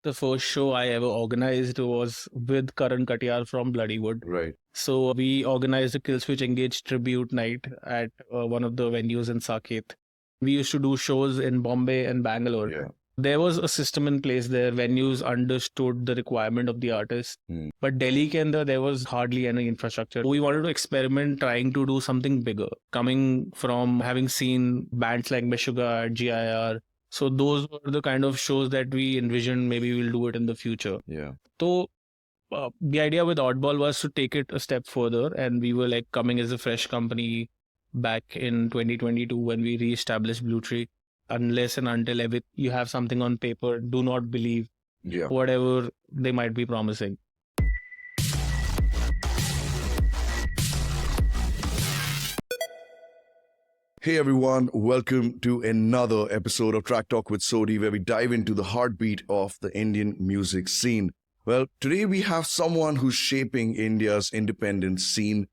The first show I ever organized was with Karan Mehta from Bloodywood. Right. So we organized a Killswitch Engage tribute night at one of the venues in Saket. We used to do shows in Bombay and Bangalore. Yeah. There was a system in place there. Venues understood the requirement of the artist. But Delhi ke andar, there was hardly any infrastructure. We wanted to experiment trying to do something bigger. Coming from having seen bands like Meshuggah, GIR. So those were the kind of shows that we envisioned maybe we'll do it in the future. Yeah. So the idea with Oddball was to take it a step further, and we were like coming as a fresh company back in 2022 when we re-established Bluetree. Unless and until you have something on paper, do not believe whatever they might be promising. Hey everyone, welcome to another episode of Track Talk with Sodhi, where we dive into the heartbeat of the Indian music scene. Well, today we have someone who's shaping India's independent scene,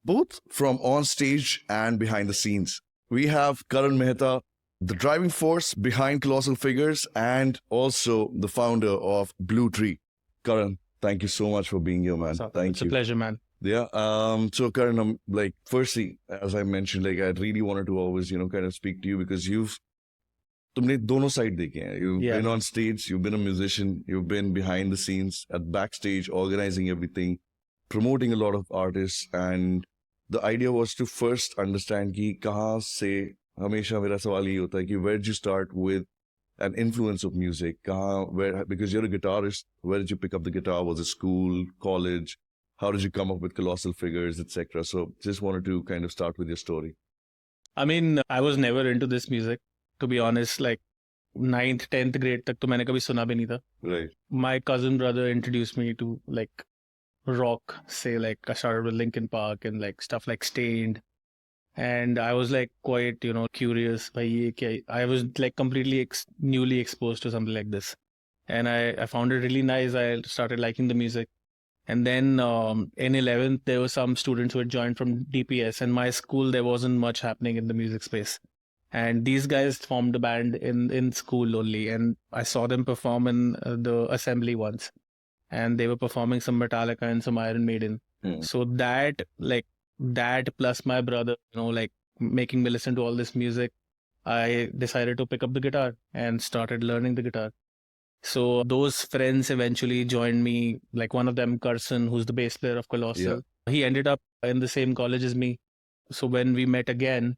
both from on stage and behind the scenes. We have Karan Mehta, the driving force behind Colossal Figures and also the founder of Bluetree. Karan, thank you so much for being here, man. Thank you. It's a pleasure, man. Yeah. So Karan, firstly, as I mentioned, I really wanted to always, kind of speak to you because तुमने दोनों side देखे हैं. You've been on stage, you've been a musician, you've been behind the scenes, at backstage, organizing everything, promoting a lot of artists, and the idea was to first understand कि कहाँ से हमेशा मेरा सवाल ये होता है कि where did you start with an influence of music? Because you're a guitarist, where did you pick up the guitar? Was it school, college? How did you come up with Colossal Figures, etc.? So just wanted to kind of start with your story. I mean, I was never into this music, to be honest. Like 9th, 10th grade तक तो मैंने कभी सुना भी नहीं था. Right. My cousin brother introduced me to like rock, say like I started with Linkin Park and like stuff like Stained. And I was like quite, curious. I was like completely newly exposed to something like this. And I found it really nice. I started liking the music. And then in 11th, there were some students who had joined from DPS. And my school, there wasn't much happening in the music space. And these guys formed a band in school only. And I saw them perform in the assembly once. And they were performing some Metallica and some Iron Maiden. So that plus my brother, making me listen to all this music, I decided to pick up the guitar and started learning the guitar. So those friends eventually joined me, like one of them, Carson, who's the bass player of Colossal. Yeah. He ended up in the same college as me. So when we met again,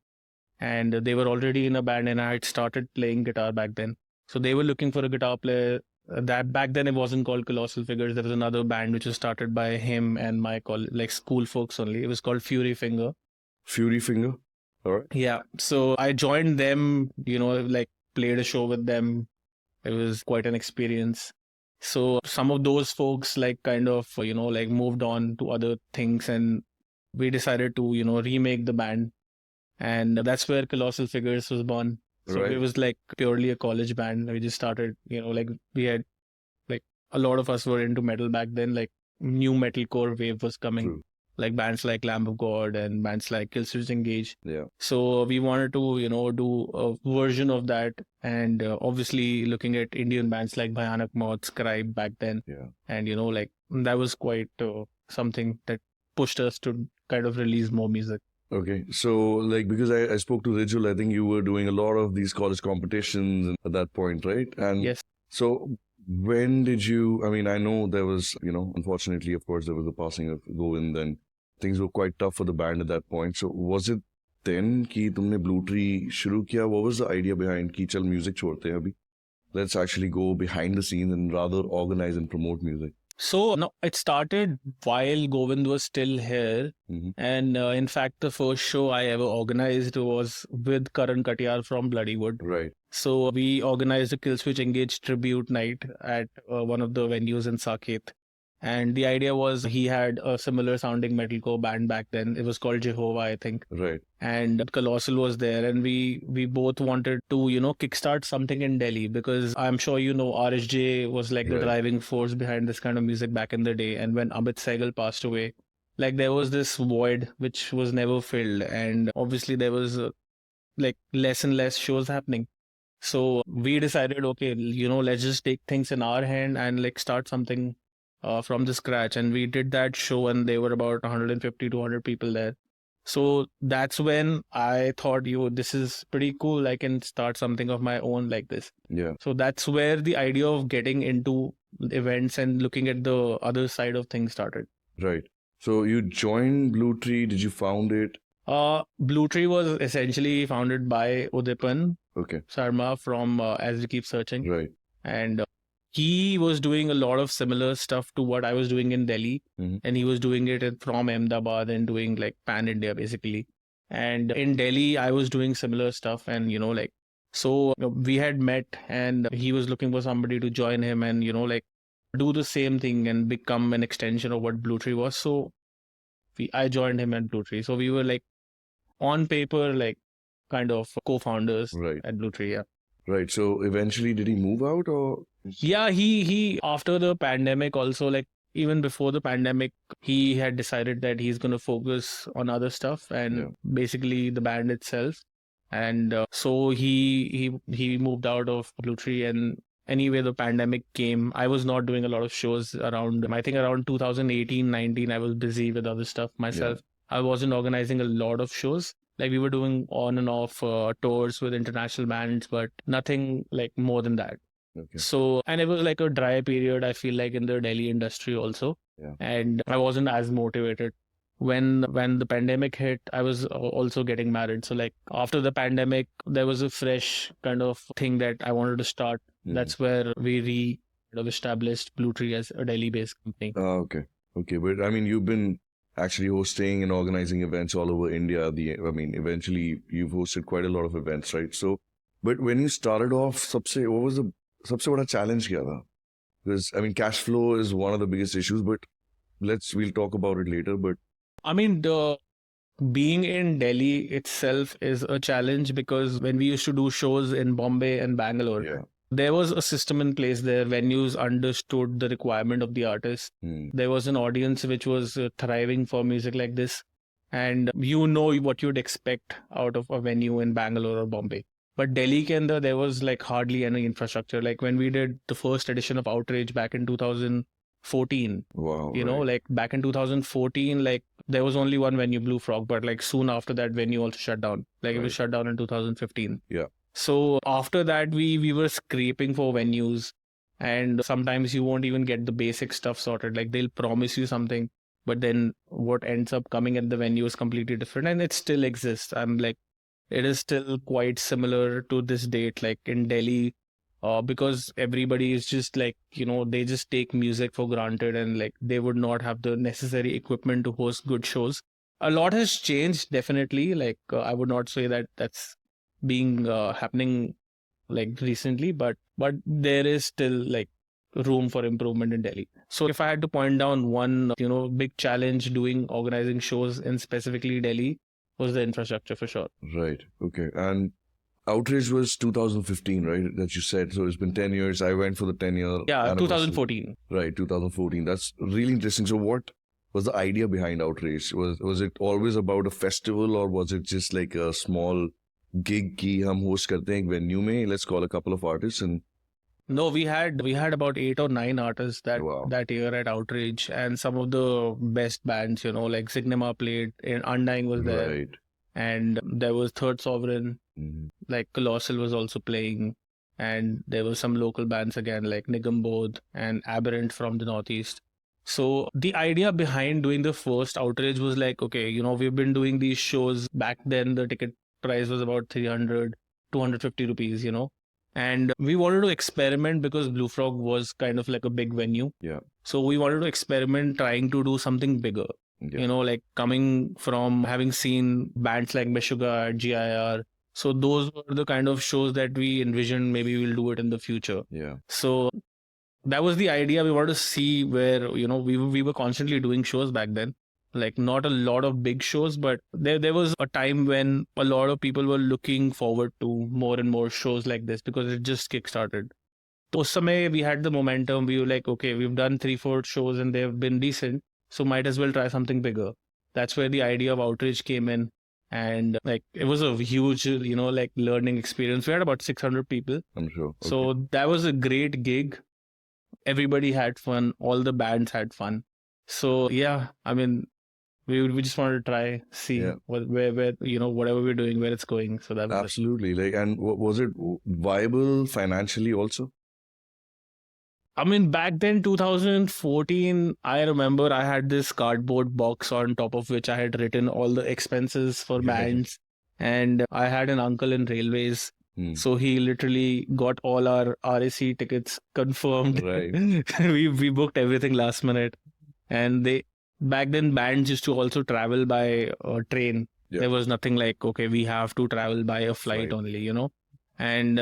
and they were already in a band and I had started playing guitar back then. So they were looking for a guitar player. That back then it wasn't called Colossal Figures. There was another band which was started by him and my school folks only. It was called Fury Finger. Fury Finger? All right. Yeah. So I joined them, played a show with them. It was quite an experience. So some of those folks moved on to other things and we decided to, remake the band. And that's where Colossal Figures was born. So It was like purely a college band. We just started, we had a lot of us were into metal back then, like new metalcore wave was coming. True. Like bands like Lamb of God and bands like Killswitch Engage. Yeah. So we wanted to, do a version of that. And obviously looking at Indian bands like Bhayanak Moth, Scribe back then. Yeah. And, that was quite something that pushed us to kind of release more music. Okay. So because I spoke to Rijul, I think you were doing a lot of these college competitions at that point, right? And yes. So when did you, I know there was, unfortunately, of course, there was the passing of Govind and things were quite tough for the band at that point. So was it then कि तुमने Bluetree शुरू किया? What was the idea behind कि चल music छोड़ते हैं अभी? Let's actually go behind the scenes and rather organize and promote music. So no, it started while Govind was still here. Mm-hmm. And in fact, the first show I ever organized was with Karan Mehta from Bloodywood. Right. So we organized a Killswitch Engage tribute night at one of the venues in Saket. And the idea was he had a similar sounding metalcore band back then. It was called Jehovah, I think. Right. And Colossal was there. And we both wanted to, kickstart something in Delhi because I'm sure RSJ was like the driving force behind this kind of music back in the day. And when Amit Sehgal passed away, there was this void which was never filled. And obviously there was less and less shows happening. So we decided, okay, let's just take things in our hand and like start something from the scratch. And we did that show, and there were about 150, 200 people there. So that's when I thought, this is pretty cool. I can start something of my own like this. Yeah. So that's where the idea of getting into events and looking at the other side of things started. Right. So you joined Bluetree. Did you found it? Bluetree was essentially founded by Udipan Sharma from As We Keep Searching. Right. And he was doing a lot of similar stuff to what I was doing in Delhi. And he was doing it from Ahmedabad and doing like pan India basically. And in Delhi, I was doing similar stuff. And, so we had met, and he was looking for somebody to join him and, do the same thing and become an extension of what Bluetree was. So I joined him at Bluetree. So we were like on paper, like kind of co-founders at Bluetree. Yeah. Right. So eventually, did he move out or? Yeah, he after the pandemic also, like even before the pandemic, he had decided that he's going to focus on other stuff and basically the band itself. And so he moved out of Bluetree. And anyway, the pandemic came. I was not doing a lot of shows around, I think around 2018, 19, I was busy with other stuff myself. I wasn't organizing a lot of shows. Like we were doing on and off tours with international bands, but nothing like more than that. Okay. So, and it was like a dry period, I feel like, in the Delhi industry also. And I wasn't as motivated. When the pandemic hit, I was also getting married. So like after the pandemic, there was a fresh kind of thing that I wanted to start. That's where we established Bluetree as a Delhi-based company. Okay. But I mean, you've been actually hosting and organizing events all over India. Eventually you've hosted quite a lot of events, right? So, but when you started off, what was the सबसे बड़ा challenge क्या था? Because I mean, cash flow is one of the biggest issues, but we'll talk about it later. But I mean, being in Delhi itself is a challenge, because when we used to do shows in Bombay and Bangalore, there was a system in place there. Venues understood the requirement of the artist. There was an audience which was thriving for music like this. And what you'd expect out of a venue in Bangalore or Bombay. But Delhi there was like hardly any infrastructure. Like when we did the first edition of Outrage back in 2014, like back in 2014, like there was only one venue, Blue Frog, but like soon after that venue also shut down. Like it was shut down in 2015. Yeah. So after that, we were scraping for venues, and sometimes you won't even get the basic stuff sorted. Like they'll promise you something, but then what ends up coming at the venue is completely different, and it still exists. It is still quite similar to this date, like in Delhi, because everybody is just like, they just take music for granted, and like they would not have the necessary equipment to host good shows. A lot has changed, definitely. Like I would not say that that's being happening like recently, but there is still like room for improvement in Delhi. So if I had to point down one, big challenge organizing shows in specifically Delhi, was the infrastructure for sure. Right. Okay. And Outrage was 2015, right? That you said. So it's been 10 years. I went for the 10-year. Yeah, 2014. Right, 2014. That's really interesting. So what was the idea behind Outrage? Was it always about a festival, or was it just like a small gig ki hum host karte hain ek venue mein, let's call a couple of artists? And no, we had about 8 or 9 artists that year at Outrage, and some of the best bands, like Signema played, and Undying was there. Right. And there was Third Sovereign, like Colossal was also playing, and there were some local bands again, like Nigam Bodh and Aberrant from the Northeast. So the idea behind doing the first Outrage was like, okay, we've been doing these shows. Back then the ticket price was about 300, 250 rupees, and we wanted to experiment, because Blue Frog was kind of like a big venue. Yeah. So we wanted to experiment trying to do something bigger. Yeah. Like coming from having seen bands like Meshuggah, GIR. So those were the kind of shows that we envisioned maybe we'll do it in the future. Yeah. So that was the idea. We wanted to see where, we were constantly doing shows back then. Like not a lot of big shows, but there was a time when a lot of people were looking forward to more and more shows like this, because it just kickstarted. So us samay we had the momentum. We were like, okay, we've done 3-4 shows and they've been decent, so might as well try something bigger. That's where the idea of Outrage came in. And like it was a huge, like learning experience. We had about 600 people. I'm sure. Okay. So that was a great gig. Everybody had fun. All the bands had fun. So yeah, I mean, we just wanted to try, see where whatever we're doing, where it's going. So that was absolutely. Like, and was it viable financially also? I mean, back then, 2014, I remember I had this cardboard box on top of which I had written all the expenses for bands. And I had an uncle in railways. So he literally got all our RAC tickets confirmed. Right. we booked everything last minute. And back then bands used to also travel by train. There was nothing like, okay, we have to travel by a flight only, And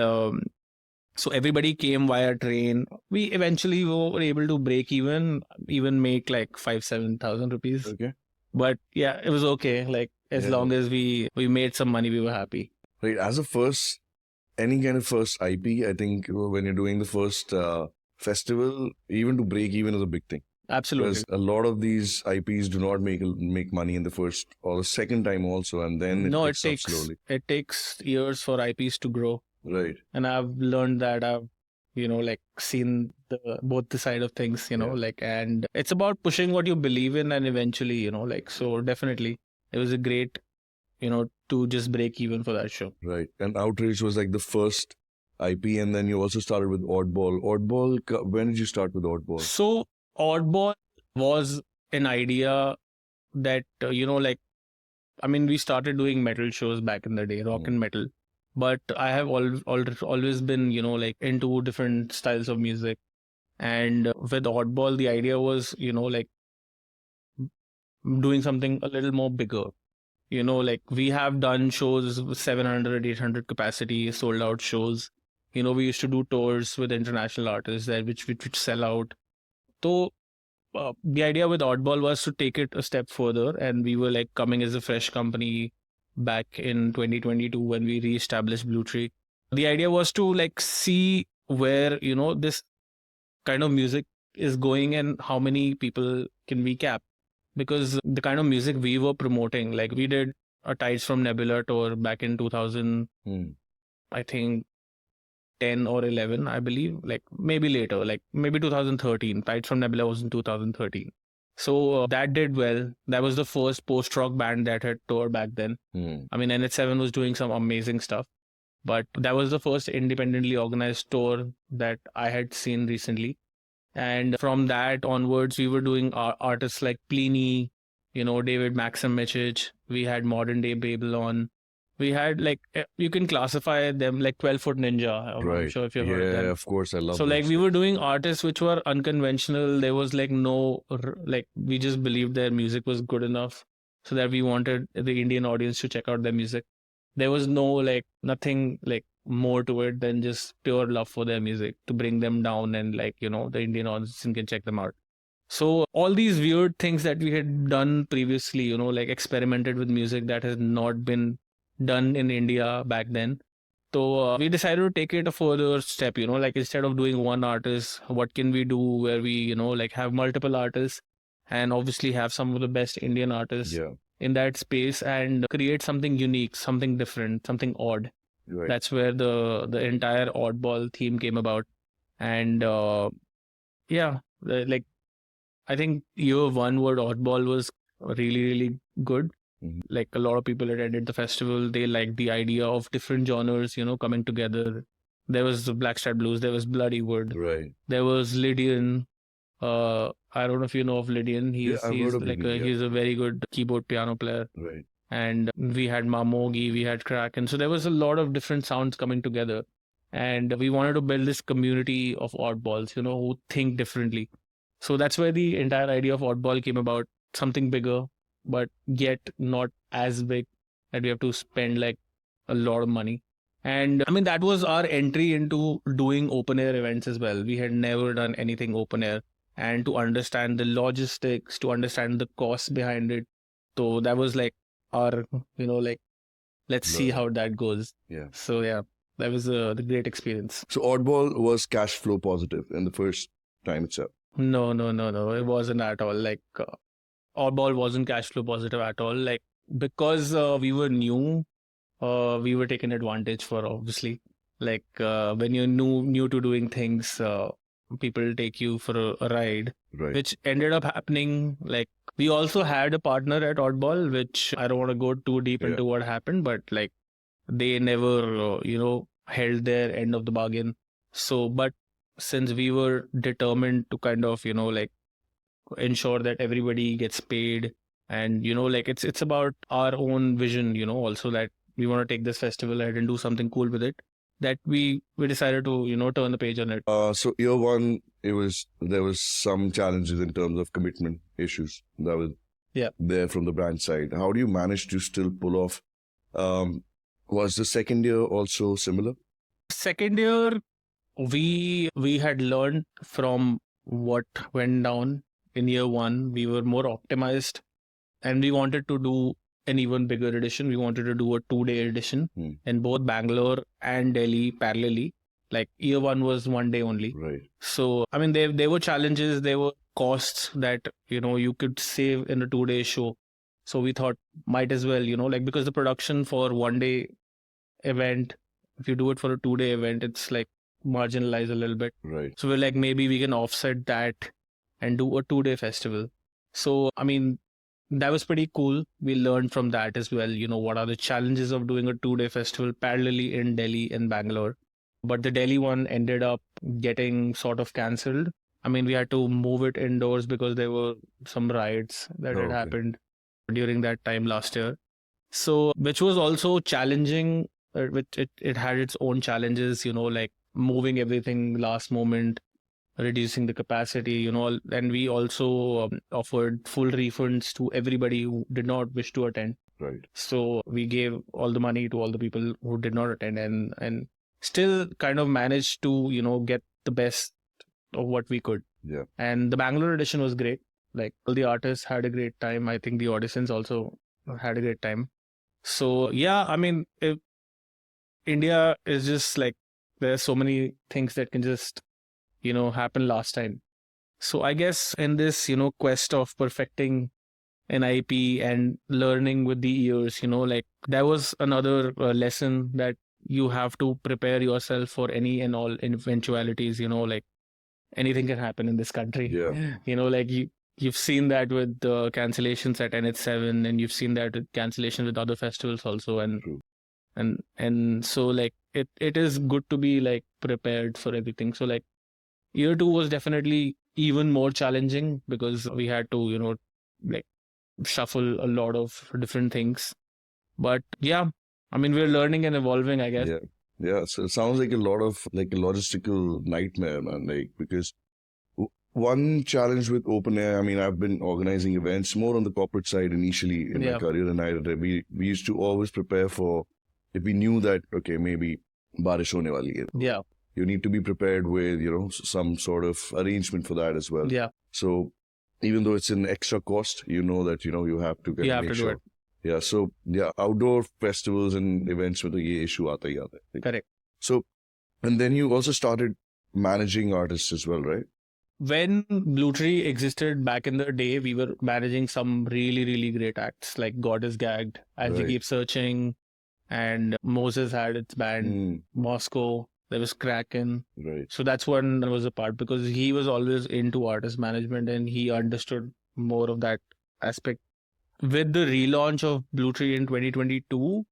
so everybody came via train. We eventually were able to break even make like 5,000-7,000 rupees. Okay. But yeah, it was okay. Like as long as we made some money, we were happy. Right. As a first, any kind of first IP, I think when you're doing the first festival, even to break even is a big thing. Absolutely. Because a lot of these IPs do not make money in the first or the second time also, and then it takes slowly. It takes years for IPs to grow. Right. And I've learned that. I've like seen both the side of things, and it's about pushing what you believe in, and eventually, so definitely it was a great, to just break even for that show. Right. And Outrage was like the first IP, and then you also started with Oddball. When did you start with Oddball? So Oddball was an idea that, we started doing metal shows back in the day, rock and metal. But I have always been, into different styles of music. And with Oddball, the idea was, doing something a little more bigger. We have done shows with 700, 800 capacity, sold out shows. We used to do tours with international artists that which sell out. So the idea with Oddball was to take it a step further. And we were like coming as a fresh company back in 2022 when we re-established Bluetree. The idea was to like see where, this kind of music is going and how many people can we cap. Because the kind of music we were promoting, like we did a Tides from Nebula tour back in 2000, I think 10 or 11, I believe, like maybe later, like maybe 2013. Tides from Nebula was in 2013. So that did well. That was the first post-rock band that had toured back then. I mean, NH7 was doing some amazing stuff. But that was the first independently organized tour that I had seen recently. And from that onwards, we were doing artists like Pliny, David Maxim Michich. We had Modern Day Babylon. We had like, you can classify them like 12-Foot Ninja. I'm sure if you've heard of them. Yeah, of course. I love So like we were doing artists which were unconventional. There was like no, like we just believed their music was good enough so that we wanted the Indian audience to check out their music. There was no like nothing like more to it than just pure love for their music to bring them down and like, the Indian audience can check them out. So all these weird things that we had done previously, like experimented with music that has not been done in India back then. So we decided to take it a further step, like instead of doing one artist, what can we do where we, like have multiple artists and obviously have some of the best Indian artists in that space and create something unique, something different, something odd. Right. That's where the entire Oddball theme came about. And like I think year one word Oddball was really, really good. Like a lot of people attended the festival. They liked the idea of different genres, coming together. There was the Blackstrap Blues. There was Bloodywood. Right. There was Lydian. I don't know if you know of Lydian. He's a very good keyboard piano player. Right. And we had Mamogi, we had Kraken. So there was a lot of different sounds coming together. And we wanted to build this community of oddballs, who think differently. So that's where the entire idea of Oddball came about. Something bigger, but yet not as big that we have to spend like a lot of money. And I mean, that was our entry into doing open air events as well. We had never done anything open air, and to understand the logistics, to understand the costs behind it. So that was like our, like, let's see how that goes. Yeah. So yeah, that was the great experience. So Oddball was cash flow positive in the first time itself? No. It wasn't at all. Like, Oddball wasn't cash flow positive at all. Like, because we were new, we were taken advantage for, obviously. Like when you're new to doing things, people take you for a ride, Right. which ended up happening. Like we also had a partner at Oddball, which I don't want to go too deep into what happened, but like they never, held their end of the bargain. So, but since we were determined to kind of, like ensure that everybody gets paid, and like it's about our own vision, also that we want to take this festival ahead and do something cool with it, that we decided to turn the page on it. So year one, there was some challenges in terms of commitment issues that was there from the brand side. How do you manage to still pull off? Was the second year also similar? Second year, we had learned from what went down in year one. We were more optimized, and we wanted to do an even bigger edition. We wanted to do a 2-day edition in both Bangalore and Delhi parallelly. Like year one was 1 day only. Right. So, I mean, there were challenges, there were costs that, you could save in a 2-day show. So we thought might as well, like because the production for 1 day event, if you do it for a 2-day event, it's like marginalized a little bit. Right. So we're like, maybe we can offset that and do a 2-day festival. So, I mean, that was pretty cool. We learned from that as well, what are the challenges of doing a 2-day festival parallelly in Delhi and Bangalore. But the Delhi one ended up getting sort of cancelled. I mean, we had to move it indoors because there were some riots that had happened during that time last year. So, which was also challenging, it had its own challenges, like moving everything last moment, reducing the capacity, and we also offered full refunds to everybody who did not wish to attend. Right. So we gave all the money to all the people who did not attend, and still kind of managed to, get the best of what we could. Yeah. And the Bangalore edition was great. Like all the artists had a great time. I think the auditions also had a great time. So yeah, I mean, if India is just like, there's so many things that can just, happen last time. So I guess in this, quest of perfecting an IP and learning with the years, like that was another lesson that you have to prepare yourself for any and all eventualities, like anything can happen in this country. Yeah. Like you've seen that with the cancellations at NH7, and you've seen that with cancellations with other festivals also. And True. and so like it is good to be like prepared for everything. So like year two was definitely even more challenging because we had to, like shuffle a lot of different things. But yeah, I mean, we're learning and evolving, I guess. Yeah. So it sounds like a lot of like a logistical nightmare, man. Like, because one challenge with open air, I mean, I've been organizing events more on the corporate side initially in my career, and we used to always prepare for, if we knew that, okay, maybe barish hone wali hai. Yeah. You need to be prepared with, some sort of arrangement for that as well. Yeah. So even though it's an extra cost, that, you have to make sure. Do it. Yeah. So outdoor festivals and events with the issue aata hi aata hai. Correct. So, and then you also started managing artists as well, right? When Bluetree existed back in the day, we were managing some really, really great acts like God is Gagged, As You Keep Searching, and Moses had its band, Moscow. There was Kraken. Right. So that's when I was a part, because he was always into artist management and he understood more of that aspect. With the relaunch of Bluetree in 2022,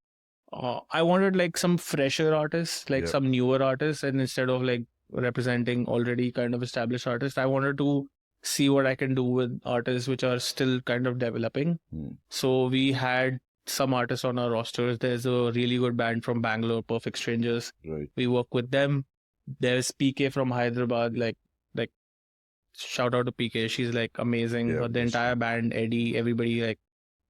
I wanted like some fresher artists, like some newer artists, and instead of like representing already kind of established artists, I wanted to see what I can do with artists which are still kind of developing. So we had some artists on our rosters. There's a really good band from Bangalore, Perfect Strangers. Right. We work with them. There's PK from Hyderabad, like shout out to PK. She's like amazing. The entire band, Eddie, everybody, like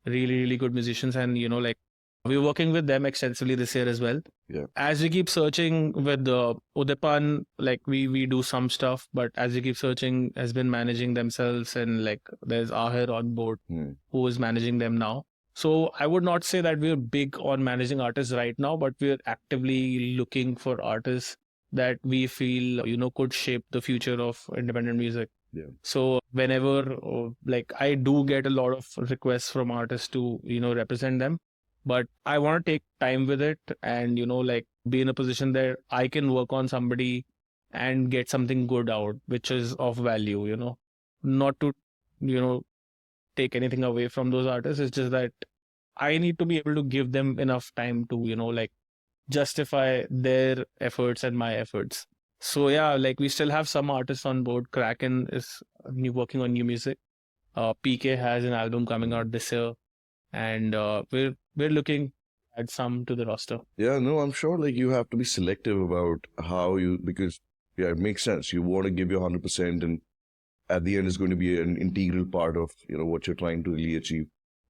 really, really good musicians. And like we're working with them extensively this year as well. Yeah. As we keep searching with the Udipan, like we do some stuff, but As We Keep Searching has been managing themselves, and like there's Ahir on board who is managing them now. So I would not say that we're big on managing artists right now, but we're actively looking for artists that we feel, could shape the future of independent music. Yeah. So whenever like I do get a lot of requests from artists to, represent them, but I want to take time with it and, like be in a position that I can work on somebody and get something good out, which is of value, not to, you know, take anything away from those artists. It's just that I need to be able to give them enough time to, like justify their efforts and my efforts. So yeah, like we still have some artists on board. Kraken is working on new music. PK has an album coming out this year, and we're looking at some to the roster. Yeah, no, I'm sure like you have to be selective about how you, because yeah, it makes sense. You want to give your 100%, and at the end is going to be an integral part of what you're trying to really achieve.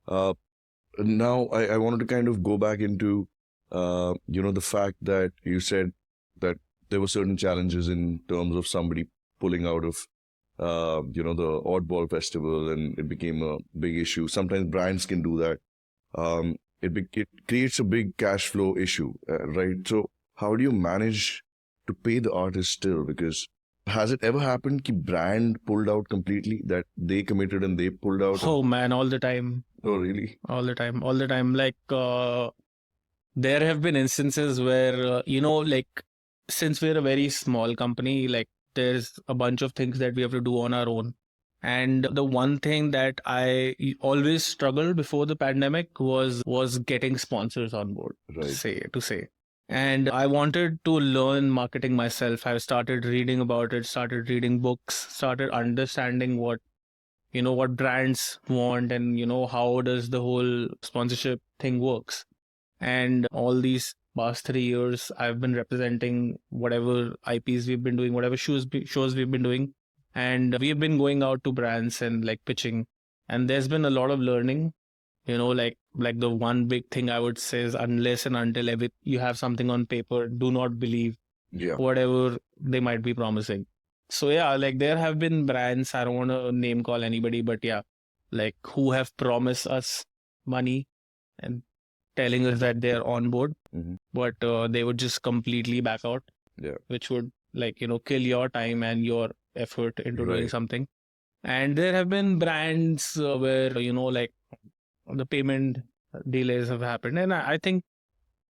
Now I wanted to kind of go back into the fact that you said that there were certain challenges in terms of somebody pulling out of the Oddball festival, and it became a big issue. Sometimes brands can do that. It creates a big cash flow issue, right? So how do you manage to pay the artist still? Because has it ever happened that brand pulled out completely, that they committed and they pulled out? Oh man, all the time. Oh really? All the time. Like there have been instances where like since we're a very small company, like there's a bunch of things that we have to do on our own. And the one thing that I always struggled before the pandemic was getting sponsors on board, Right. to say. And I wanted to learn marketing myself. I started reading about it, started reading books, started understanding what brands want, and how does the whole sponsorship thing works. And all these past 3 years, I've been representing whatever IPs we've been doing, whatever shows we've been doing. And we've been going out to brands and like pitching. And there's been a lot of learning, like the one big thing I would say is, unless and until you have something on paper, do not believe whatever they might be promising. So yeah, like there have been brands, I don't want to name call anybody, but yeah, like who have promised us money and telling us that they're on board, but they would just completely back out, which would kill your time and your effort into doing something. And there have been brands where like the payment delays have happened, and I think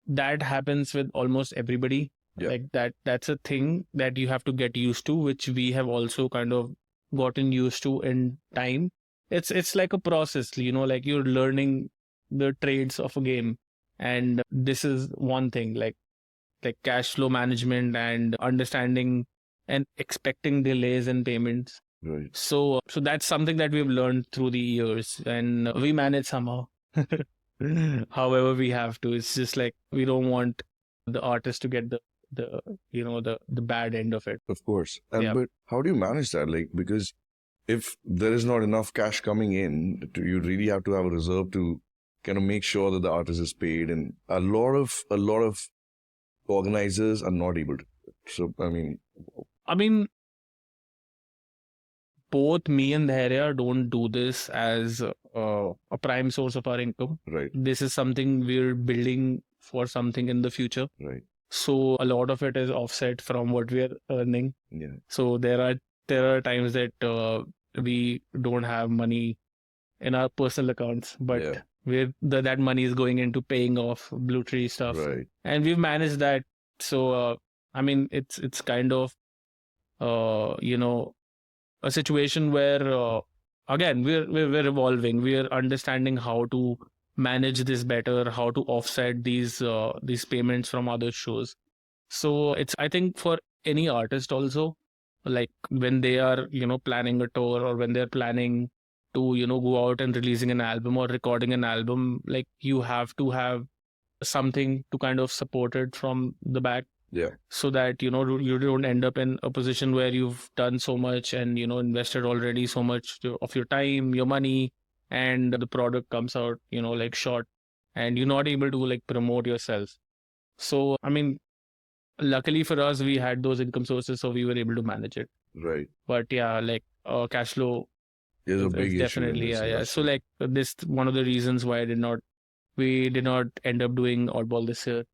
that happens with almost everybody. Like that's a thing that you have to get used to, which we have also kind of gotten used to in time. It's like a process, like you're learning the trades of a game. And this is one thing, like cash flow management and understanding and expecting delays in payments. Right. So that's something that we've learned through the years, and we manage somehow. However we have to. It's just like we don't want the artist to get the bad end of it. Of course. But how do you manage that? Like, because if there is not enough cash coming in, you really have to have a reserve to kind of make sure that the artist is paid, and a lot of organizers are not able to. So I mean, both me and Dhairya don't do this as a prime source of our income. Right. This is something we're building for something in the future. Right. So a lot of it is offset from what we are earning. Yeah. So there are times that we don't have money in our personal accounts, but that money is going into paying off Bluetree stuff. Right. And we've managed that. So it's kind of a situation where again we're evolving. We're understanding how to manage this better, how to offset these payments from other shows. So it's, I think, for any artist also, like when they are planning a tour, or when they're planning to go out and releasing an album or recording an album, like you have to have something to kind of support it from the back. So that you don't end up in a position where you've done so much and invested already so much of your time, your money, and the product comes out like short, and you're not able to like promote yourself. So luckily for us, we had those income sources, so we were able to manage it. Right. But yeah, like cash flow is a big issue. Definitely, yeah. So like this, one of the reasons why we did not end up doing Oddball this year.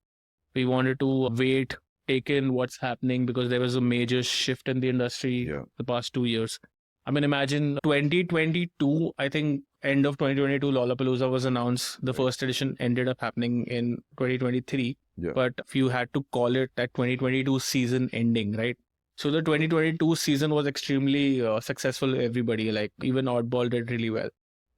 We wanted to wait, take in what's happening, because there was a major shift in the industry the past 2 years. I mean, imagine 2022, I think end of 2022, Lollapalooza was announced. The first edition ended up happening in 2023. Yeah. But if you had to call it that 2022 season ending, right? So the 2022 season was extremely successful for everybody. Like even Oddball did really well.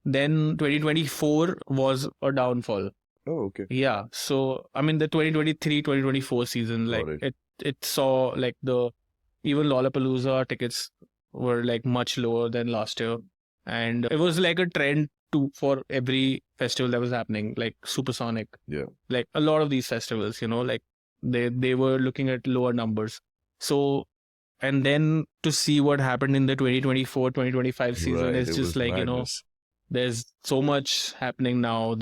Then 2024 was a downfall. Oh, okay. Yeah. So, I mean, the 2023-2024 season, like it saw like even Lollapalooza tickets were like much lower than last year. And it was like a trend for every festival that was happening, like Supersonic. Yeah. Like a lot of these festivals, like they were looking at lower numbers. So, and then to see what happened in the 2024-2025 season is just like, madness. There's so much happening now.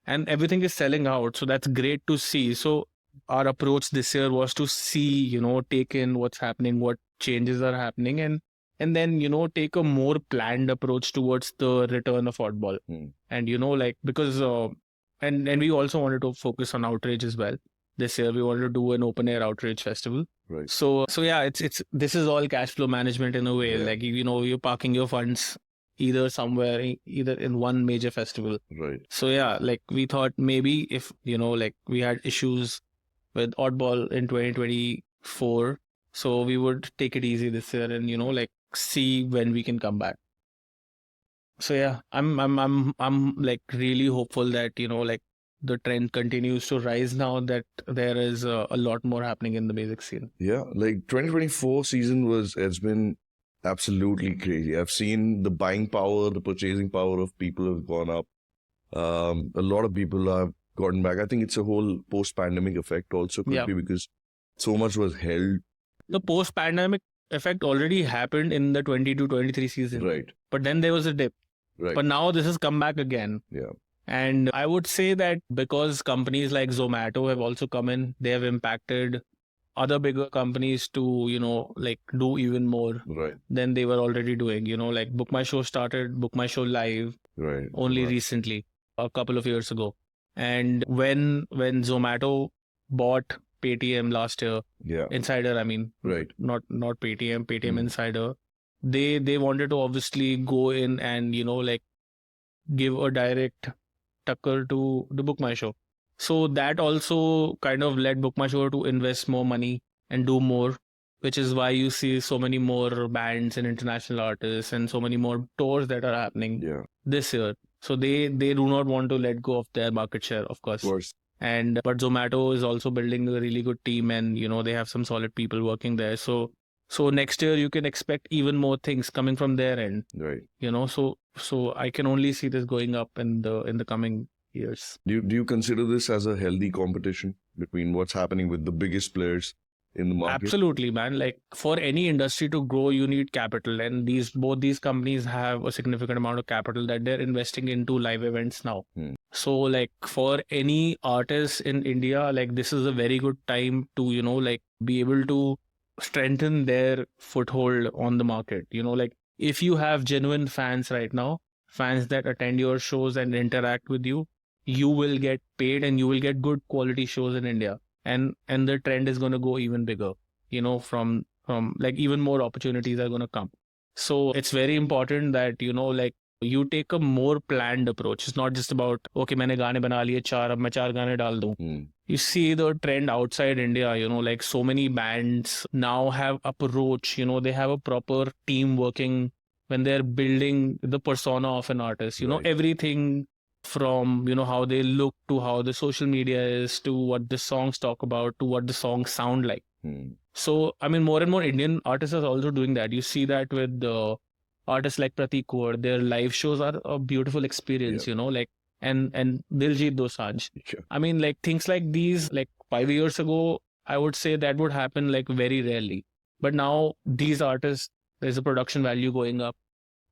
And everything is selling out. So that's great to see. So our approach this year was to see, take in what's happening, what changes are happening, and then, take a more planned approach towards the return of Oddball. And, like, because, and we also wanted to focus on Outrage as well. This year, we wanted to do an open air Outrage festival. Right. So yeah, this is all cash flow management in a way. Like, you're parking your funds either somewhere, either in one major festival. Right. So yeah, like we thought maybe if, like we had issues with Oddball in 2024, so we would take it easy this year and, like see when we can come back. So yeah, I'm like really hopeful that, like the trend continues to rise now that there is a lot more happening in the music scene. Yeah, like 2024 season it's been absolutely crazy. I've seen the buying power, the purchasing power of people have gone up. A lot of people have gotten back. I think it's a whole post-pandemic effect also could be because so much was held. The post-pandemic effect already happened in the 22-23 season. Right. But then there was a dip. Right. But now this has come back again. Yeah. And I would say that because companies like Zomato have also come in, they have impacted other bigger companies to, like do even more than they were already doing. Like Book My Show started Book My Show Live only recently, a couple of years ago. And when Zomato bought Paytm last year, Insider, I mean, not Paytm Insider, they wanted to obviously go in and, like give a direct tucker to the Book My Show. So that also kind of led Book My Show to invest more money and do more, which is why you see so many more bands and international artists and so many more tours that are happening this year. So they do not want to let go of their market share, of course. But Zomato is also building a really good team and, they have some solid people working there. So next year you can expect even more things coming from their end. Right. So I can only see this going up in the coming years. Do you consider this as a healthy competition between what's happening with the biggest players in the market? Absolutely, man. Like for any industry to grow, you need capital, and both these companies have a significant amount of capital that they're investing into live events now. So like for any artist in India, like this is a very good time to, like be able to strengthen their foothold on the market. Like if you have genuine fans right now, fans that attend your shows and interact with you, you will get paid and you will get good quality shows in India. And the trend is going to go even bigger, from like even more opportunities are going to come. So it's very important that, like you take a more planned approach. It's not just about, okay, maine gaane bana liye 4, ab main 4 gaane dal दूं. You see the trend outside India, like so many bands now have approach, they have a proper team working when they're building the persona of an artist, everything from, how they look to how the social media is to what the songs talk about to what the songs sound like. So, I mean, more and more Indian artists are also doing that. You see that with artists like Pratik Kaur, their live shows are a beautiful experience, like, and Diljit Dosanjh. I mean, like things like these, like 5 years ago, I would say that would happen like very rarely. But now these artists, there's a production value going up.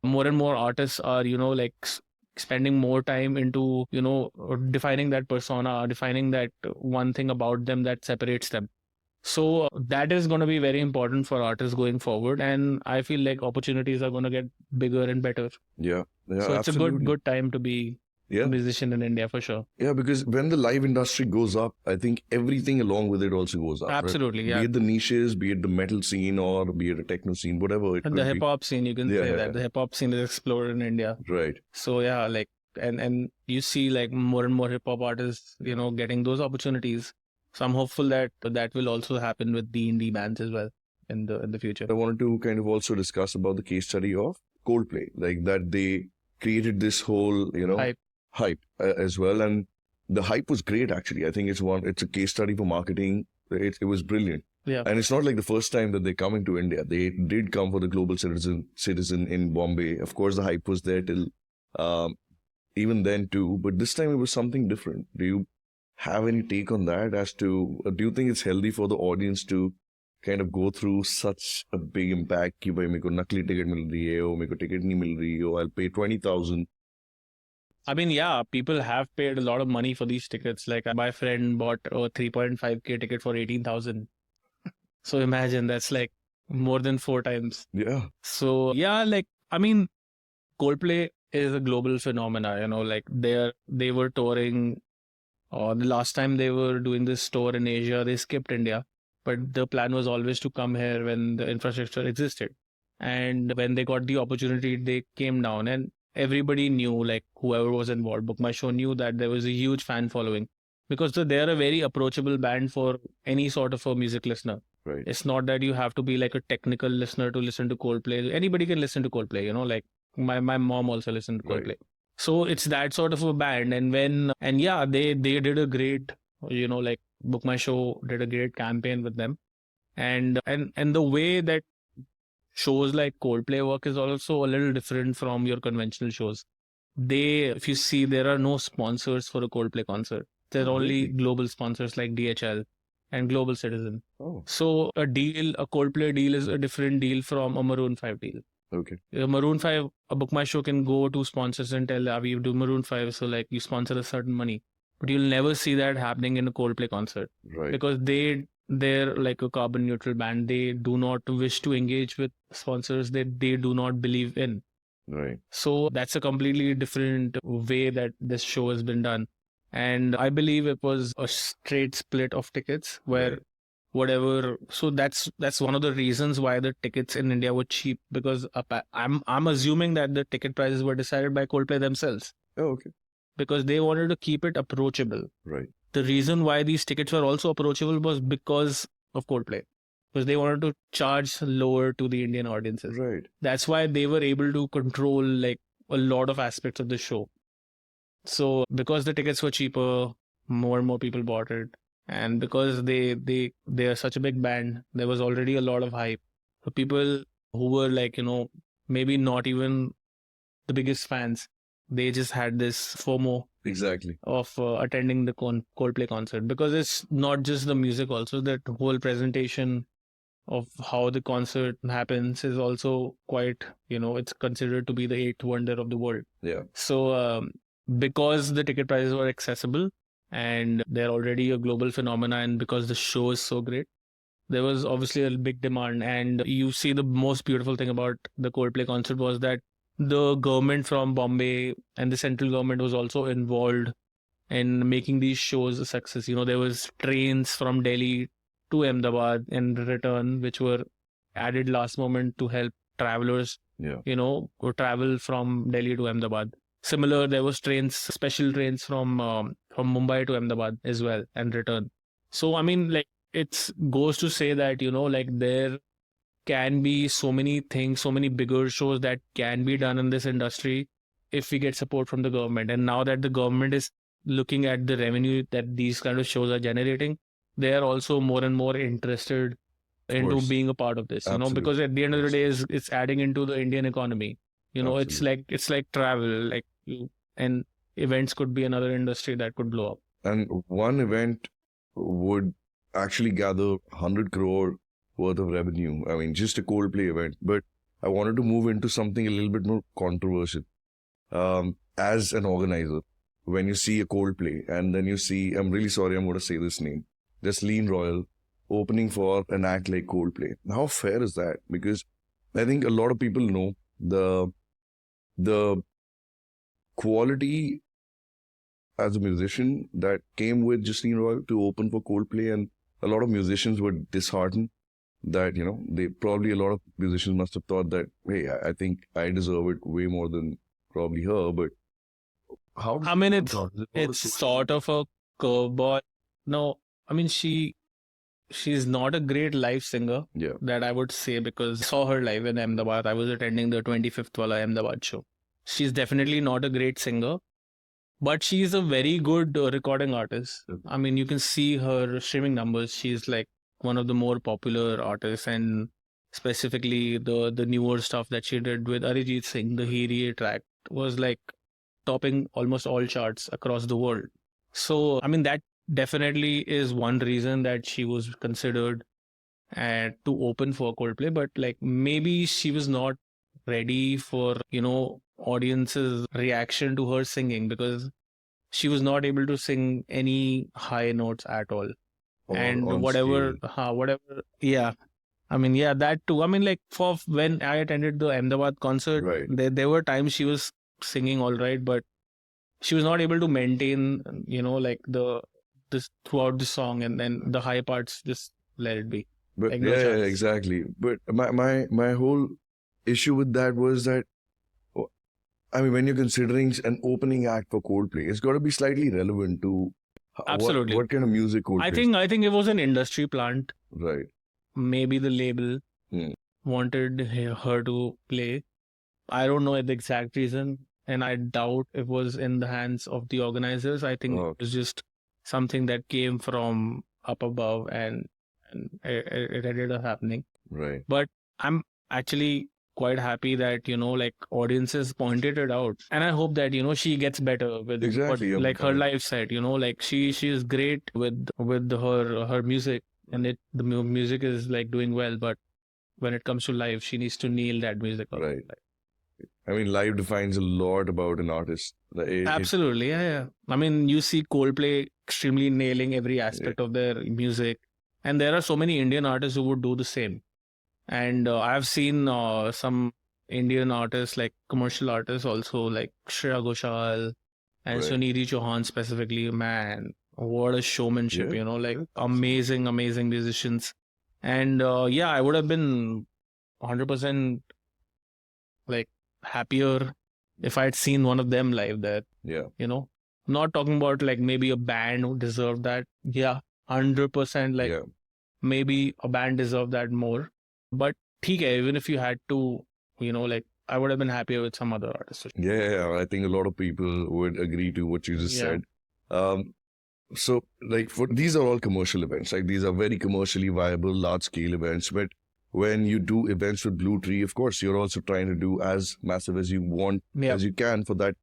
More and more artists are, like spending more time into, defining that persona, defining that one thing about them that separates them. So that is going to be very important for artists going forward. And I feel like opportunities are going to get bigger and better. Yeah. So it's absolutely. a good time to be Yeah. musician in India for sure. Yeah, because when the live industry goes up, I think everything along with it also goes up. Absolutely, right? yeah. Be it the niches, be it the metal scene, or be it a techno scene, whatever it And could the be. hip hop scene, you can Yeah, say yeah, that yeah. the hip hop scene is exploded in India. Right. So yeah, like and you see like more and more hip hop artists, getting those opportunities. So I'm hopeful that that will also happen with the indie bands as well in the future. I wanted to kind of also discuss about the case study of Coldplay, like that they created this whole, hype as well, and the hype was great actually. I think it's a case study for marketing. It was brilliant. Yeah. And it's not like the first time that they're coming to India. They did come for the global citizen in Bombay. Of course, the hype was there till even then too, but this time it was something different. Do you have any take on that as to, do you think it's healthy for the audience to kind of go through such a big impact कि भाई मेरे को नकली ticket मिल रही है और मेरे को टिकट नहीं मिल रही हो, I'll pay 20,000. I mean, yeah, people have paid a lot of money for these tickets. Like my friend bought a 3.5K ticket for 18,000. So imagine that's like more than 4 times. Yeah. So yeah, like I mean, Coldplay is a global phenomena. Like they were touring. The last time they were doing this tour in Asia, they skipped India, but the plan was always to come here when the infrastructure existed. And when they got the opportunity, they came down, and everybody knew, like whoever was involved, Book My Show knew that there was a huge fan following because they're a very approachable band for any sort of a music listener. Right. It's not that you have to be like a technical listener to listen to Coldplay. Anybody can listen to Coldplay, like my mom also listened to Coldplay. Right. So it's that sort of a band. And yeah, they did a great, like Book My Show did a great campaign with them. And the way that shows like Coldplay work is also a little different from your conventional shows. If you see, there are no sponsors for a Coldplay concert. There are only global sponsors like DHL and Global Citizen. Oh. So a Coldplay deal is a different deal from a Maroon 5 deal. Okay. Maroon 5, a Book My Show can go to sponsors and tell, we do Maroon 5, so like you sponsor a certain money. But you'll never see that happening in a Coldplay concert. Right. Because they're like a carbon neutral band. They do not wish to engage with sponsors that they do not believe in. Right. So that's a completely different way that this show has been done. And I believe it was a straight split of tickets where whatever. So that's one of the reasons why the tickets in India were cheap, because I'm assuming that the ticket prices were decided by Coldplay themselves. Oh, okay. Because they wanted to keep it approachable. Right. The reason why these tickets were also approachable was because of Coldplay. Because they wanted to charge lower to the Indian audiences. Right. That's why they were able to control like a lot of aspects of the show. So because the tickets were cheaper, more and more people bought it. And because they are such a big band, there was already a lot of hype. So people who were like, maybe not even the biggest fans, they just had this FOMO. Exactly. Of attending the Coldplay concert, because it's not just the music, also that whole presentation of how the concert happens is also quite, it's considered to be the eighth wonder of the world. Yeah. So because the ticket prices were accessible and they're already a global phenomenon, and because the show is so great, there was obviously a big demand. And you see, the most beautiful thing about the Coldplay concert was that the government from Bombay and the central government was also involved in making these shows a success. There was trains from Delhi to Ahmedabad and return, which were added last moment to help travelers, go travel from Delhi to Ahmedabad. Similar, there was special trains from Mumbai to Ahmedabad as well and return. So, I mean, like, it goes to say that, like there can be so many things, so many bigger shows that can be done in this industry if we get support from the government. And now that the government is looking at the revenue that these kind of shows are generating, they are also more and more interested into being a part of this, because at the end of the day, it's adding into the Indian economy. It's like travel, and events could be another industry that could blow up. And one event would actually gather 100 crore worth of revenue. I mean, just a Coldplay event. But I wanted to move into something a little bit more controversial. As an organizer, when you see a Coldplay and then you see, I'm really sorry, I'm going to say this name, Justine Royal opening for an act like Coldplay. How fair is that? Because I think a lot of people know the quality as a musician that came with Justine Royal to open for Coldplay, and a lot of musicians were disheartened that, they probably, a lot of musicians must have thought that, hey, I think I deserve it way more than probably her. But how? I mean, it's sort of a curveball. No, I mean, she's not a great live singer. Yeah. That I would say, because I saw her live in Ahmedabad. I was attending the 25th Wala Ahmedabad show. She's definitely not a great singer, but she's a very good recording artist. I mean, you can see her streaming numbers. She's like one of the more popular artists, and specifically the newer stuff that she did with Arijit Singh, the Hiri track was like topping almost all charts across the world. So, I mean, that definitely is one reason that she was considered to open for Coldplay, but like maybe she was not ready for, audience's reaction to her singing, because she was not able to sing any high notes at all. And on whatever, scale. yeah. I mean, yeah, that too. I mean, like for when I attended the Ahmedabad concert, Right. there were times she was singing all right, but she was not able to maintain, like this throughout the song, and then the high parts just let it be. But Like, yeah, no chance. exactly. But my whole issue with that was that, I mean, when you're considering an opening act for Coldplay, it's got to be slightly relevant to Absolutely. what kind of music Coldplay. I think it was an industry plant. Right. Maybe the label wanted her to play. I don't know the exact reason, and I doubt it was in the hands of the organizers. I think it was just something that came from up above, and it ended up happening. Right. But I'm actually quite happy that, like audiences pointed it out, and I hope that, she gets better with Exactly. like her live set. Like she is great with her music, and the music is like doing well, but when it comes to live, she needs to nail that music. Right. I mean, live defines a lot about an artist. Absolutely, yeah. I mean, you see Coldplay extremely nailing every aspect of their music, and there are so many Indian artists who would do the same. And I've seen some Indian artists, like commercial artists also, like Shreya Ghoshal and Sunidhi Chauhan specifically. Man, what a showmanship, like amazing musicians. And yeah, I would have been 100% like happier if I'd seen one of them live there. Yeah. Not talking about like maybe a band who deserved that. Yeah, 100% like maybe a band deserved that more. But even if you had to, like I would have been happier with some other artists. Yeah, I think a lot of people would agree to what you just said. So like these are all commercial events. Like these are very commercially viable, large scale events. But when you do events with Bluetree, of course, you're also trying to do as massive as you want, as you can for that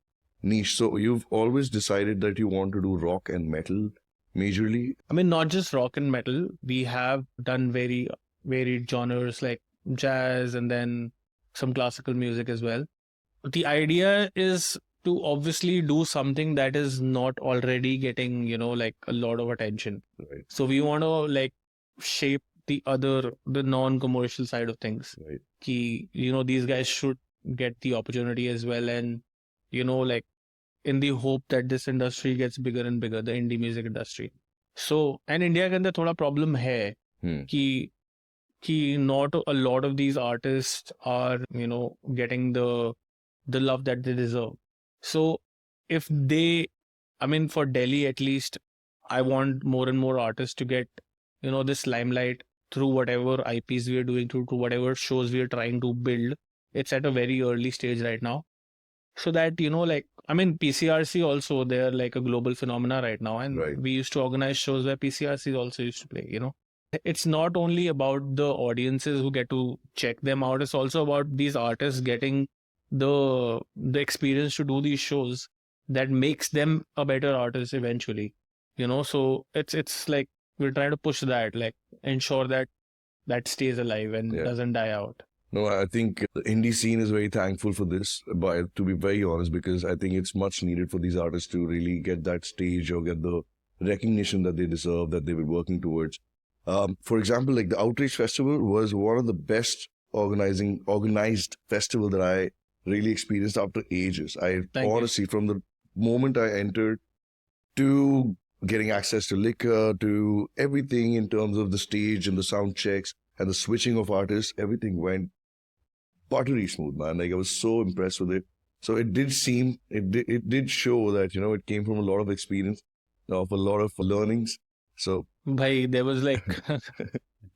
niche. So you've always decided that you want to do rock and metal majorly. I mean, not just rock and metal. We have done very varied genres like jazz and then some classical music as well. But the idea is to obviously do something that is not already getting, like a lot of attention. Right. So we want to like shape the non-commercial side of things. Right. These guys should get the opportunity as well. And, like in the hope that this industry gets bigger and bigger, the indie music industry. So, and India के अंदर थोड़ा problem है कि not a lot of these artists are, getting the love that they deserve. So if I mean, for Delhi at least, I want more and more artists to get, this limelight through whatever IPs we are doing, through whatever shows we are trying to build. It's at a very early stage right now. So that, like, I mean, PCRC also, they're like a global phenomena right now. And we used to organize shows where PCRC also used to play, It's not only about the audiences who get to check them out. It's also about these artists getting the experience to do these shows that makes them a better artist eventually, So it's like we're trying to push that, like ensure that stays alive and doesn't die out. No, I think the indie scene is very thankful for this, but to be very honest, because I think it's much needed for these artists to really get that stage or get the recognition that they deserve, that they've been working towards. For example, like the Outrage Festival was one of the best organized festival that I really experienced after ages. Honestly, from the moment I entered to getting access to liquor, to everything in terms of the stage and the sound checks and the switching of artists, everything went buttery smooth, man. Like I was so impressed with it. So it did show that, it came from a lot of experience, of a lot of learnings. So Bhai, there was like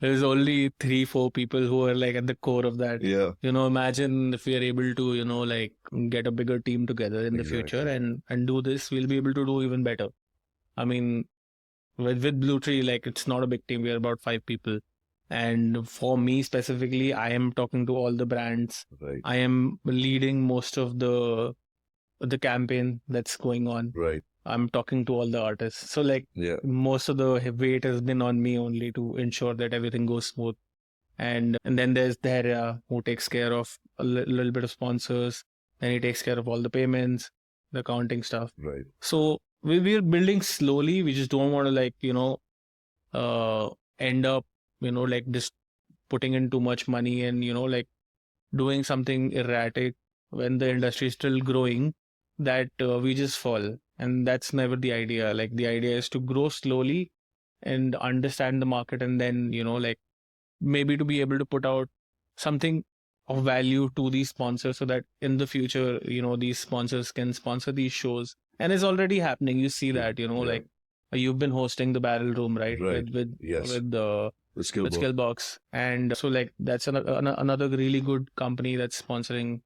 there's only 3-4 people who are like at the core of that. yeah, Imagine if we are able to, like get a bigger team together in the future exactly. and do this, we'll be able to do even better. I mean, with Bluetree, like it's not a big team. We are about 5 people. And for me specifically, I am talking to all the brands. Right, I am leading most of the campaign that's going on. right. I'm talking to all the artists. So like Yeah, most of the weight has been on me only to ensure that everything goes smooth. And then there's Dhairya who takes care of a little bit of sponsors. Then he takes care of all the payments, the accounting stuff. right. So we're building slowly. We just don't want to like, end up, like just putting in too much money and, like doing something erratic when the industry is still growing that we just fall. And that's never the idea. Like the idea is to grow slowly and understand the market and then, like maybe to be able to put out something of value to these sponsors so that in the future, these sponsors can sponsor these shows. And it's already happening. You see that, Yeah. like you've been hosting the Barrel Room, right? Right. With Yes. with the The skill with box. Skillbox. And so like that's another really good company that's sponsoring,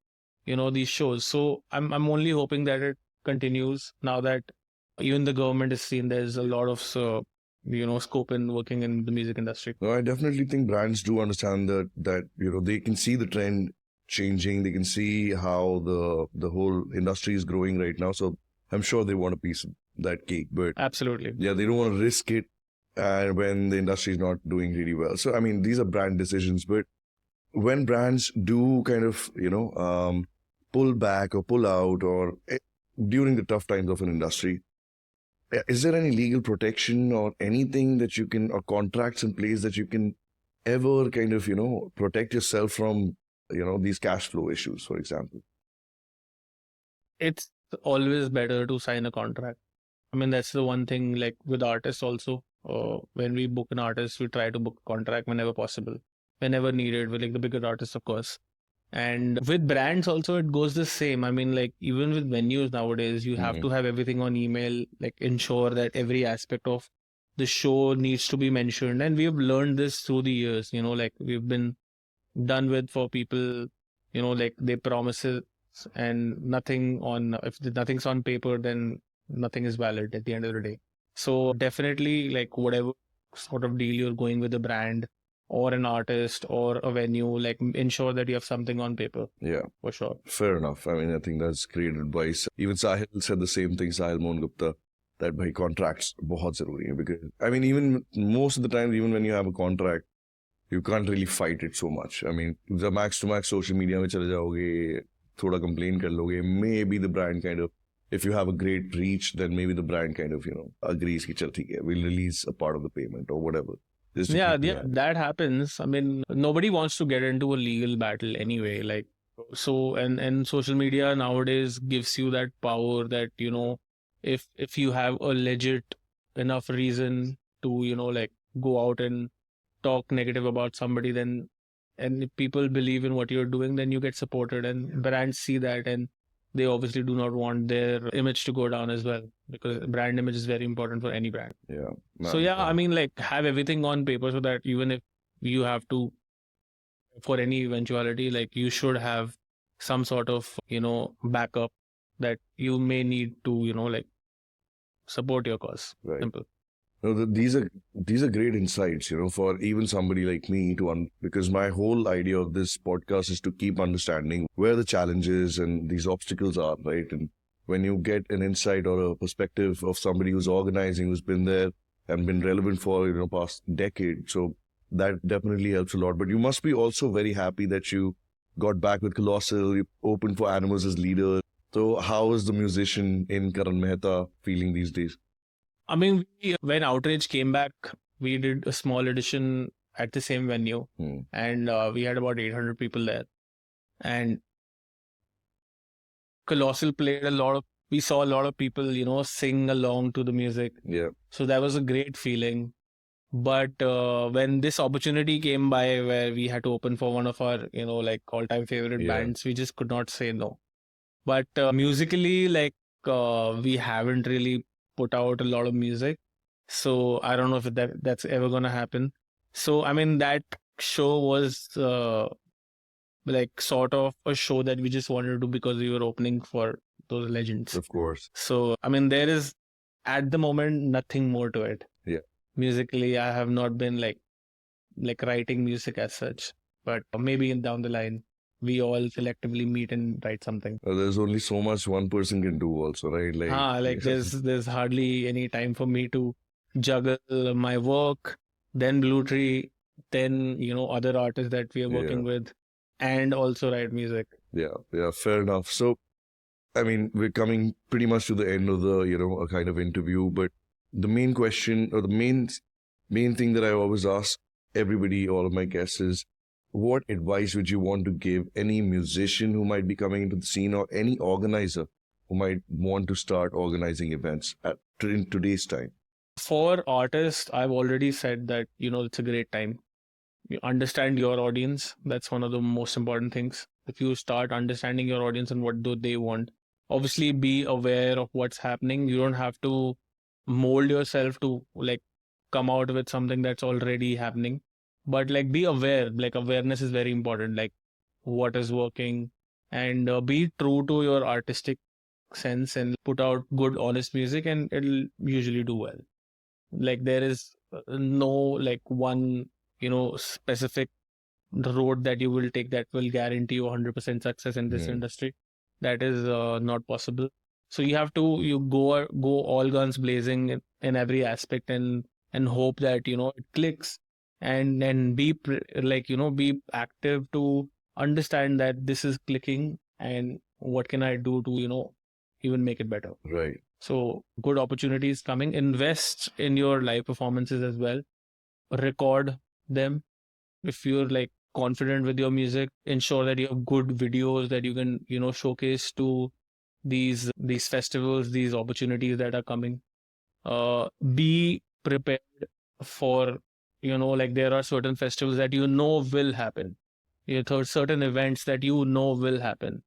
these shows. So I'm only hoping that it continues now that even the government is seen there's a lot of scope in working in the music industry. No, I definitely think brands do understand that they can see the trend changing. They can see how the whole industry is growing right now. So I'm sure they want a piece of that cake. But Absolutely. yeah, they don't want to risk it when the industry is not doing really well. So I mean, these are brand decisions. But when brands do kind of pull back or pull out or during the tough times of an industry, is there any legal protection or anything that you can, or contracts in place that you can ever kind of, protect yourself from, these cash flow issues, for example? It's always better to sign a contract. I mean, that's the one thing, like with artists also. When we book an artist, we try to book a contract whenever possible, whenever needed, with like the bigger artists, of course. And with brands also, it goes the same. I mean, like even with venues nowadays, you have to have everything on email, like ensure that every aspect of the show needs to be mentioned. And we've learned this through the years, like we've been done with for people, like they promise it and if nothing's on paper, then nothing is valid at the end of the day. So definitely like whatever sort of deal you're going with a brand or an artist or a venue, like ensure that you have something on paper. Yeah. For sure. Fair enough. I mean, I think that's great advice. Even Sahil said the same thing, Sahil Mohan Gupta, that bhai contracts bahut zaruri hai, because I mean, even most of the time, even when you have a contract, you can't really fight it so much. I mean, the max to max social media mein chale jaoge, thoda complain kar loge, maybe the brand kind of, if you have a great reach, then maybe the brand kind of, agrees ki chal theek hai, we'll release a part of the payment or whatever. Yeah, that happens. I mean, nobody wants to get into a legal battle anyway. Like, so, and social media nowadays gives you that power that, if you have a legit enough reason to, like go out and talk negative about somebody, then, and if people believe in what you're doing, then you get supported, and brands see that, and they obviously do not want their image to go down as well, because brand image is very important for any brand. Yeah. So yeah, I mean, like have everything on paper so that even if you have to, for any eventuality, like you should have some sort of, backup that you may need to, like support your cause. Right. Simple. No, these are great insights, for even somebody like me because my whole idea of this podcast is to keep understanding where the challenges and these obstacles are, right? And when you get an insight or a perspective of somebody who's organizing, who's been there and been relevant for past decade, so that definitely helps a lot. But you must be also very happy that you got back with Colossal, you opened for Animals as leader. So how is the musician in Karan Mehta feeling these days? I mean, when Outrage came back, we did a small edition at the same venue, and we had about 800 people there. And Colossal played a lot of we saw a lot of people, sing along to the music. Yeah. So that was a great feeling. But when this opportunity came by where we had to open for one of our, like all-time favorite bands, we just could not say no. But musically, like we haven't really put out a lot of music. So I don't know if that's ever going to happen. So, I mean, that show was like sort of a show that we just wanted to do because we were opening for those legends. Of course. So, I mean, there is at the moment nothing more to it. Yeah. Musically, I have not been like writing music as such, but maybe down the line, we all collectively meet and write something. There's only so much one person can do also, right? Like there's hardly any time for me to juggle my work, then Bluetree, then, other artists that we are working with, and also write music. Yeah, fair enough. So, I mean, we're coming pretty much to the end of the, a kind of interview, but the main question or the main thing that I always ask everybody, all of my guests is, what advice would you want to give any musician who might be coming into the scene or any organizer who might want to start organizing events in today's time? For artists, I've already said that, it's a great time. You understand your audience. That's one of the most important things. If you start understanding your audience and what do they want, obviously be aware of what's happening. You don't have to mold yourself to like come out with something that's already happening. But like be aware, like awareness is very important, like what is working, and be true to your artistic sense and put out good, honest music, and it'll usually do well. Like there is no like one, specific road that you will take that will guarantee you 100% success in this industry. That is not possible. So you have to go all guns blazing in every aspect and hope that it clicks. And be be active to understand that this is clicking and what can I do to even make it better. Right. So good opportunities coming. Invest in your live performances as well. Record them. If you're like confident with your music, ensure that you have good videos that you can showcase to these festivals, these opportunities that are coming. Be prepared for like there are certain festivals that will happen. Certain events that will happen.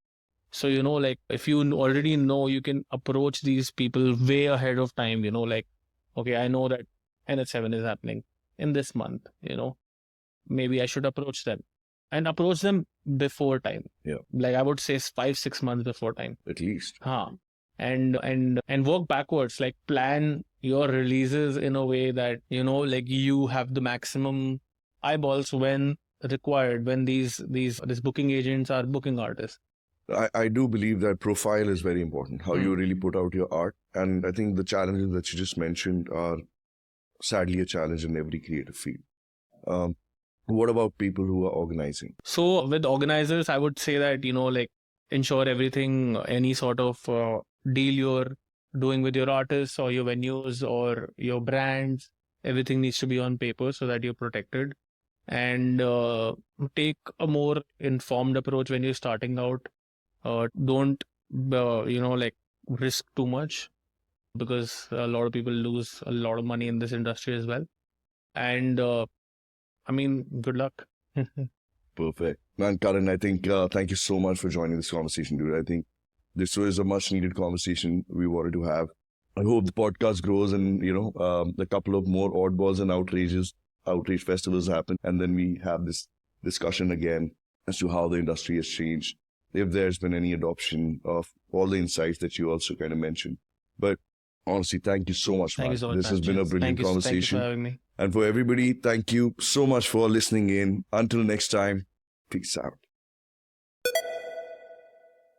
So like if you already know, you can approach these people way ahead of time. Like, okay, I know that NH7 is happening in this month. Maybe I should approach them before time. Yeah. Like I would say 5-6 months before time. At least. And work backwards, like plan your releases in a way that, like you have the maximum eyeballs when required, when these booking agents are booking artists. I do believe that profile is very important, how you really put out your art. And I think the challenges that you just mentioned are sadly a challenge in every creative field. What about people who are organizing? So with organizers, I would say that, like ensure everything, any sort of deal you're doing with your artists or your venues or your brands, everything needs to be on paper so that you're protected. And take a more informed approach when you're starting out. Don't, like risk too much, because a lot of people lose a lot of money in this industry as well. And I mean, good luck. Perfect. Man, Karan, I think, thank you so much for joining this conversation, dude. I think this was a much needed conversation we wanted to have. I hope the podcast grows and, a couple of more oddballs and outrage festivals happen. And then we have this discussion again as to how the industry has changed, if there's been any adoption of all the insights that you also kind of mentioned. But honestly, thank you so much, man. Thank you so much, This has been a brilliant conversation. Thank you for having me. And for everybody, thank you so much for listening in. Until next time, peace out.